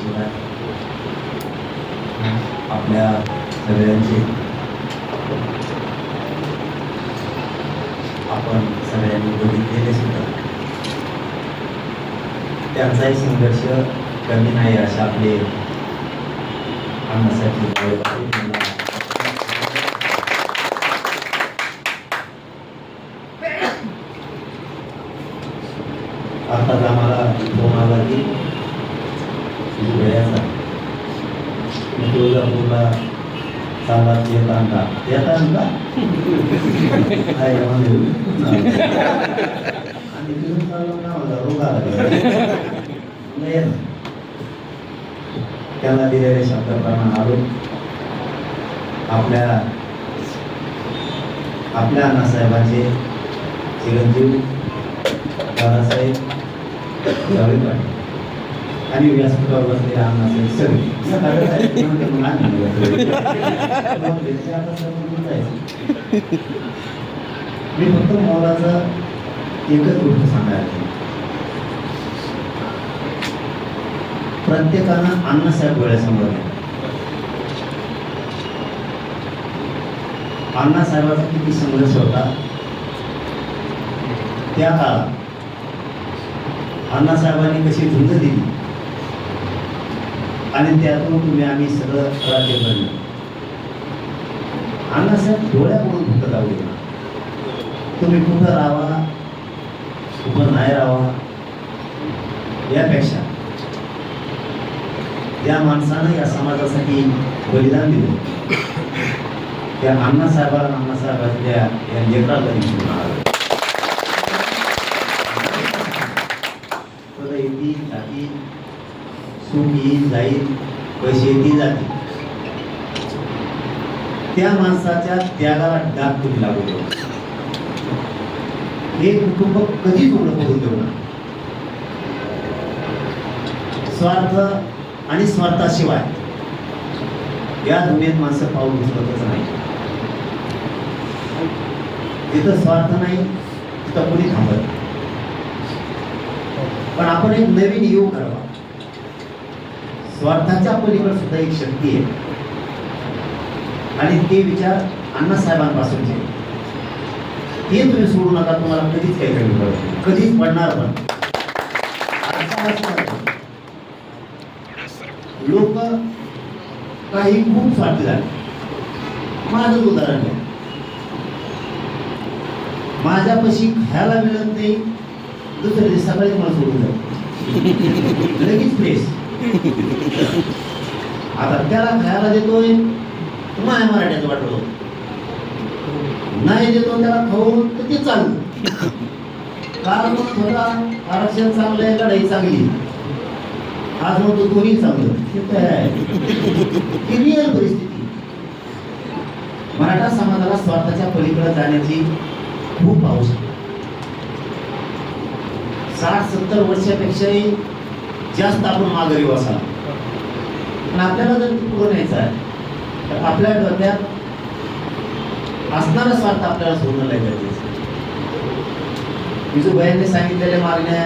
शिवाय आपल्या सगळ्यांचे आपण सगळ्यांनी बघितलेले सुद्धा त्यांचाही संघर्ष कमी नाही असे आपले अण्णासाहेब जोगळे पाटील आताच आम्हाला फोन आला की वेळाचा तुळजापूरला चालत येताना आणि तिथून चाललं ना मला रोग आला त्याला दिलेल्या शब्दाप्रमाणे आलो आपल्या अण्णासाहेबांचे चिरंजीव दादासाहेब जोगळे पाटील आणि व्यासपीठावर बसलेले अण्णासाहेब सगळे मी फक्त मोलाचा एकच गोष्ट सांगायला प्रत्येकानं अण्णासाहेब डोळ्यासमोर अण्णासाहेबांचा किती संघर्ष होता त्या काळात अण्णासाहेबांनी कशी झुंज दिली आणि त्यातून तुम्ही आम्ही सगळं राज्य बनलो. अण्णासाहेब डोळ्याकडून फक्त जाऊ दे तुम्ही कुठं राहावा कुठं नाही राहावा यापेक्षा ज्या माणसानं या समाजासाठी बलिदान दिलं त्या अण्णासाहेबांच्या या लेकराला दिसून आलं. येतील जातील सुख येईल जाईल पैसे येतील जातील त्या माणसाच्या त्यागाला डाग तुम्ही लागू देऊ. हे कुटुंब कधीच उघडं पडून देऊ नका. स्वार्थ आणि स्वार्थाशिवाय या दुनियेत माणसं पाऊल उचलतच नाही. जिथं स्वार्थ नाही तिथं कोणी थांबत. पण आपण एक नवीन योग करावा. स्वार्थाच्या पलीकडे सुद्धा एक शक्ती आहे आणि ते विचार अण्णासाहेबांपासूनचे ते तुम्ही सोडू नका. तुम्हाला कधीच काही कमी पडत कधीच पडणार पण. लोक काही खूप स्वार्थी झाले. माझंच उदाहरण घ्या. माझ्यापाशी खायला मिळत नाही दुसऱ्या दिवशी सकाळीच मला सोडून जाऊ लगेच फ्रेश. आता त्याला खायला देतोय माय मराठ्याचं वाटतो नाही देतो त्याला खाऊन तर ते चालू कारण थोडा आरक्षण चांगलं आहे लढाई चांगली आज म्हणतो दोन्ही चांगलं हे काय आहे ही रिअल परिस्थिती. मराठा समाजाला स्वार्थाच्या पलीकडे जाण्याची खूप आवश्यकता. 60-70 वर्षापेक्षाही जास्त आपण माघारी बसाल. पण आपल्याला जर पुढे न्यायचं आहे तर आपल्या डोक्यात असणारा स्वार्थ आपल्याला सोडणं नाही गरजेचं. विजूभाईंनी सांगितलेल्या मागण्या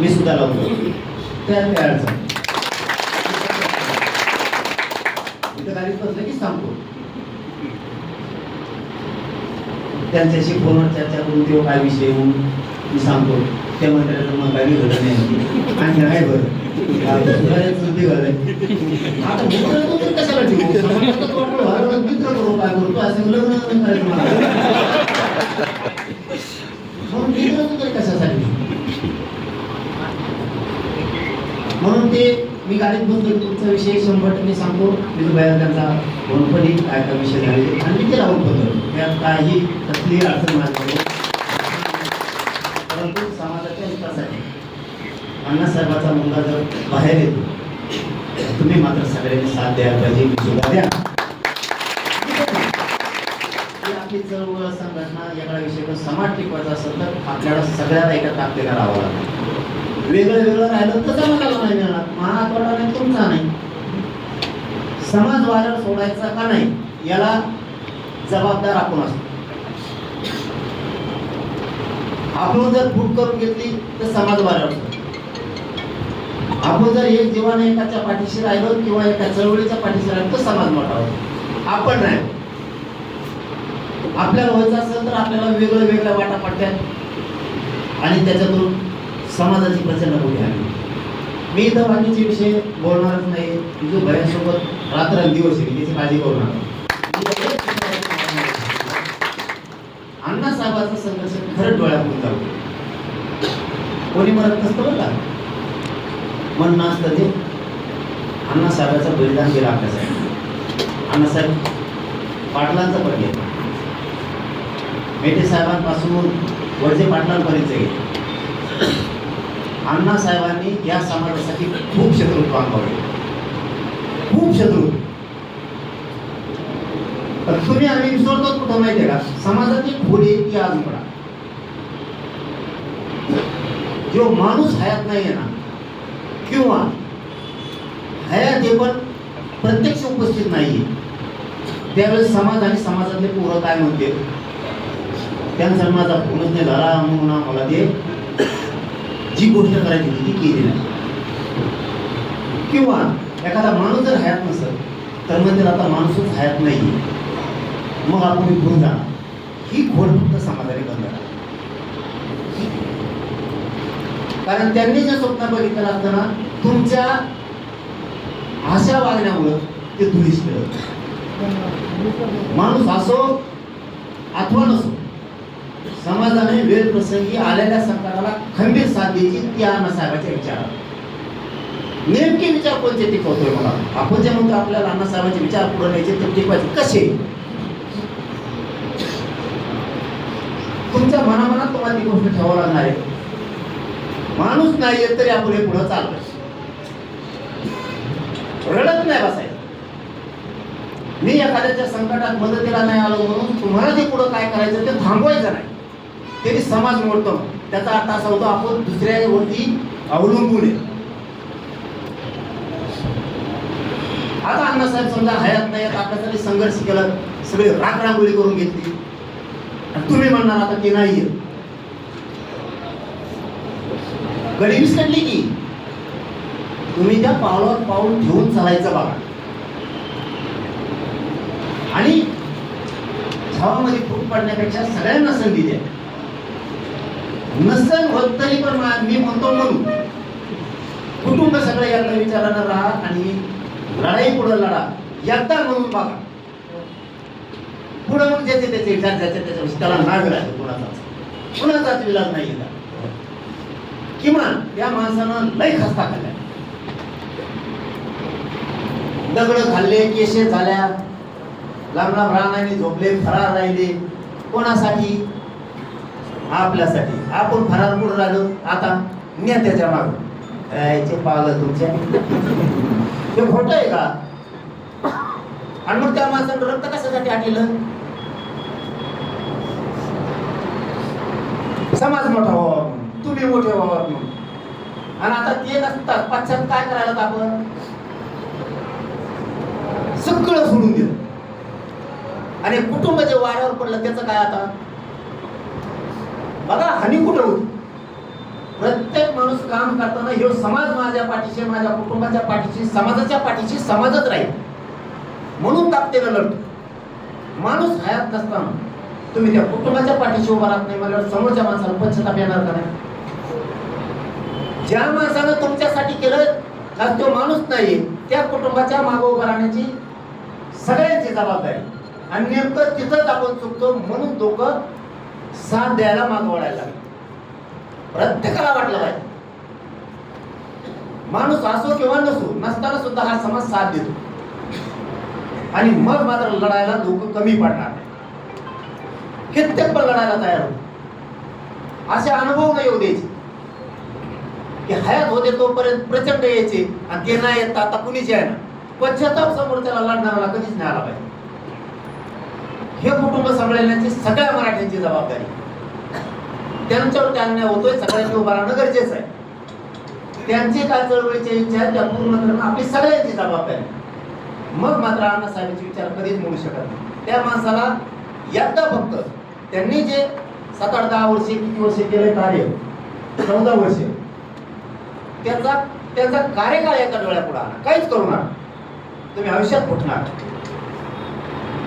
मी सुद्धा लावतो त्यात काय अडचण. इथं गाडीत बसलं की सांगतो त्यांच्याशी फोनवर चर्चा करून तेव्हा काय विषय येऊन मी सांगतो. त्या मंत्र्याचं मग काही घडत नाही आणि नाही बरं आता मित्र कशाला ठेवू मित्र करू काय करतो असं लग्न करायचं म्हणून मित्र कशासाठी. म्हणून ते मी गाडीत बसलो तुमचा विषय 100% सांगतो. विजूभाई त्यांचा कोणपणी काय काय विषय झाले आणि मी ते राहून होतो त्यात काही कसली अडचण माझ्याकडे. परंतु समाजाच्या हितासाठी अण्णासाहेबाचा मुलगा जर बाहेर येतो तुम्ही मात्र सगळ्यांनी साथ द्यायला पाहिजे. मी सुद्धा द्या. आपली चळवळ संघटना याकडा विषय समाज टिकवायचा असेल तर आपल्याला सगळ्याला एका ताकदीला राहावं लागतं. वेगळं वेगळं राहिलं तर समाजाला नाही मिळणार. महात्वाला नाही तुमचा नाही. समाज वाऱ्यावर सोडायचा का नाही याला जबाबदार आपण असतो. आपण जर फूट करून घेतली तर समाज वाऱ्यावर आपण जर एक जीवाने एकाच्या पाठीशी राहिलो किंवा एका चळवळीच्या पाठीशी राहिलो तर समाज मोठा होतो. आपण नाही. आपल्याला व्हायचं असेल तर आपल्याला वेगळ्या वाटा पडतात आणि त्याच्यातून समाजाची प्रचंड मोठी आहे. मी इथं बाकीचे विषय बोलणारच नाही. तुझं भयांसोबत रात्रंदिवस आहे, त्याची काळजी करू नका. अण्णासाहेबांचा संघर्ष खरंच डोळ्यातून जाऊ. कोणी म्हणत नसतं बरं का, म्हणणं असतं ते अण्णासाहेबांचं बलिदान केलं आपल्यासाठी. अण्णासाहेब पाटलांचं पण घेतलं, मेटे साहेबांपासून वडजे पाटलांपर्यंत गेले. अण्णासाहेबांनी या समाजासाठी खूप शत्रुत्व अनुभवले, खूप शत्रुत्व. तुम्ही आम्ही विसरतो कुठं माहितीये का, समाजाची खोडी ती आज पडा. जो माणूस हयात नाहीये ना, किंवा हयात हे पण प्रत्यक्ष उपस्थित नाहीये, त्यावेळेस समाज आणि समाजातले पोरं काय म्हणते, त्यांचा माझा फोनच नाही झाला म्हणून आम्हाला ते जी गोष्ट करायची होती ती केली नाही. किंवा एखादा माणूस जर हयात नसेल तर म्हणजे आता माणूसच हयात नाही, मग आपण विखून जाणार. ही खोड फक्त समाजाने बंद करा. कारण त्यांनी जे स्वप्न बघितलं असतं ना, तुमच्या अशा वागण्यामुळं ते धुळीस केलं. माणूस असो अथवा नसो, समाजाने वेळ प्रसंगी आलेल्या संकटाला खंबीर साथ द्यायची, त्या अण्णासाहेबांच्या विचारात. नेमके विचार कोणते टिकवतोय मला, आपण जे म्हणतो आपल्याला अण्णासाहेबांचे विचार पुढे न्यायचे ते टिकवायचे कसे. तुमच्या मनामनात तुम्हाला ती गोष्ट ठेवावं लागणार आहे. माणूस नाही येत तरी आपण हे पुढे चाललोय, रडत नाही बसायचं. मी एखाद्याच्या संकटात मदतीला नाही आलो म्हणून तुम्हाला जे पुढे काय करायचं ते थांबवायचं नाही. तरी समाज मोडतो. त्याचा अर्थ असा होतो आपण दुसऱ्यावरती अवलंबून आहे. आता अण्णासाहेब समजा हयात नाही, आपल्यासाठी संघर्ष केला, सगळे राख रांगोळी करून घेतली, तुम्ही म्हणणार आता ते नाहीये. गडी विसरली की तुम्ही त्या पावलावर पाऊल ठेवून चालायचं बघा. आणि छावामध्ये फूट पडण्यापेक्षा सगळ्यांना संधी द्या. नसेल होत तरी पण मी म्हणतो म्हणून कुटुंब सगळं यातला विचारानं राहा आणि लढाई पुढे लढा एकदा म्हणून बघा. पुढे मग ज्याचे त्याचे विचार त्याच्या त्याला नाग राहतो, कुणाचाच विलाज नाही. किमान त्या माणसानं लय खस्ता खाल्ल्या, दगड खाल्ले, केशे झाल्या, लांब लांब रानाने झोपले, फरार राहिले. कोणासाठी? आपल्यासाठी. आपण फरार पुढे राहिलो. आता नेत्याच्या माग पागल तुमच्या, हे खोटं आहे का? आणि मग त्या माणसानं रक्त कशासाठी आटलं? समाज मोठा व्हावा, तुम्ही मोठे व्हावा म्हणून. आणि आता ते नसतात. पाश्चात काय करायला आपण सगळं सोडून दिलं आणि कुटुंब जे वाऱ्यावर पडलं त्याचं काय? आता बघा हानी कुठं होती. प्रत्येक माणूस काम करताना हे समाज माझ्या पाठीशी, माझ्या कुटुंबाच्या पाठीशी, समाजाच्या पाठीशी समाजच राहील म्हणून ताकदीनं लढतो. माणूस हयात नसताना तुम्ही त्या कुटुंबाच्या पाठीशी उभा राहत नाही मला समोरच्या माणसाला पश्चाताप येणार का नाही? ज्या माणसानं तुमच्यासाठी केलं आज तो माणूस नाही, त्या कुटुंबाच्या मागे उभा राहण्याची सगळ्यांची जबाबदारी. आणि नेमकं तिथंच आपण चुकतो म्हणून लोक साथ द्यायला मागे वळायला लागले. प्रत्येकाला वाटलं पाहिजे माणूस असो किंवा नसो, नसताना सुद्धा हा समाज साथ देतो. आणि मग मात्र लढायला लोक कमी पडणार नाही. कित्येक पण लढायला तयार होतो. असे अनुभव नाही येऊ द्यायचे की हयात होते तोपर्यंत प्रचंड यायचे आणि ते नाही येत आता कुणीच आहे ना. पश्चाताप समोरच्याला लढणाऱ्याला कधीच नाही आला पाहिजे. हे कुटुंब सांभाळण्याची सगळ्या मराठ्यांची जबाबदारी. त्यांच्यावर अन्याय होतोय, सगळ्यांनी उभा राहणं गरजेचं आहे. त्यांची काय चळवळीच्या इच्छा आहे त्या पूर्ण करणं आपली सगळ्यांची जबाबदारी. मग मात्र अण्णासाहेबांचे विचार कधीच मिळू शकत नाही. त्या माणसाला एकदा फक्त त्यांनी जे 7-8-10 वर्षे किती वर्षे केले कार्य, 14 वर्षे, त्याचा त्यांचा कार्यकाळ एका डोळ्यापुढे आणा, काहीच करू नका, तुम्ही आयुष्यात फुटणार.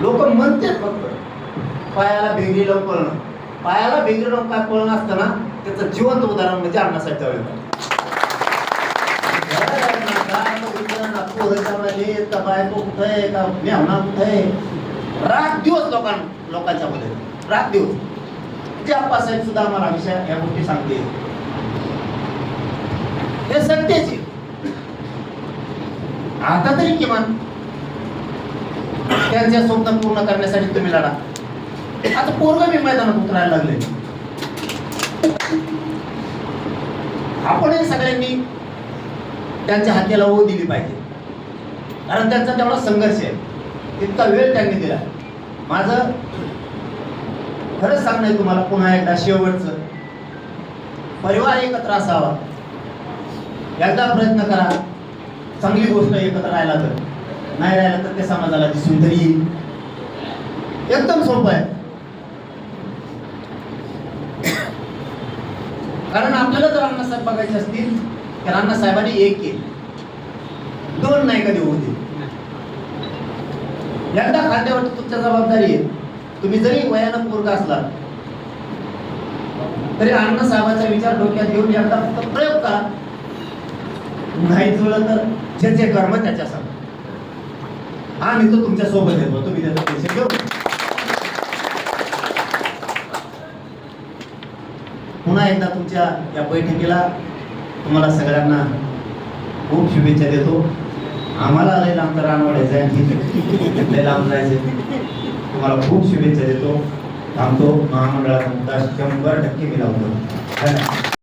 लोक म्हणतात फक्त पायाला भिंगरी लावून पळणं. पायाला भिंगरी लावून काय पळणं असतं ना, त्याचं जिवंत उदाहरण म्हणजे अण्णासाहेब तळेकर. बायको कुठं आहे का मेहना कुठं आहे, रात दिवस लोकांच्या मध्ये, रात दिवस. ते आप्पासाहेब सुद्धा आम्हाला विषय या गोष्टी सांगते, हे सत्याची. आता तरी किमान त्यांचे स्वप्न पूर्ण करण्यासाठी तुम्ही लढा. आता पोरग मी मैदानात उतरायला लागले. आपणही सगळ्यांनी त्यांच्या हाताला ओढ दिली पाहिजे, कारण त्यांचा तेवढा संघर्ष आहे, तितका वेळ त्यांनी दिला. माझं खरंच सांगणं आहे तुम्हाला पुन्हा एकदा शेवटचं, परिवार एकत्र असावा. एकदा प्रयत्न करा, चांगली गोष्ट एकत्र राहिला तर, नाही राहिला तर ते समाजाला दिसून तरी येईल. एकदम सोपं आहे. कारण आपल्याला जर अण्णासाहेब बघायचे असतील तर अण्णासाहेबांनी एक केले, दोन नाही कधी होऊ दे. एकदा खांद्यावरती तुमच्या जबाबदारी आहे. तुम्ही जरी वयानं पोरगा असला तरी अण्णासाहेबांचा विचार डोक्यात घेऊन एकदा फक्त प्रयोग करा. नाही जुळलं तर ज्याचे कर्म त्याच्या सांग. आम्ही तो तुमच्या सोबत येतो, तुम्ही त्याचा पैसे घेऊ. पुन्हा एकदा तुमच्या या बैठकीला तुम्हाला सगळ्यांना खूप शुभेच्छा देतो. आम्हाला लय लांब रान वाढायचं, लय लांब जायचं. तुम्हाला खूप शुभेच्छा देतो. थांबतो. महामंडळाचा मुद्दा 100% मी लावतो.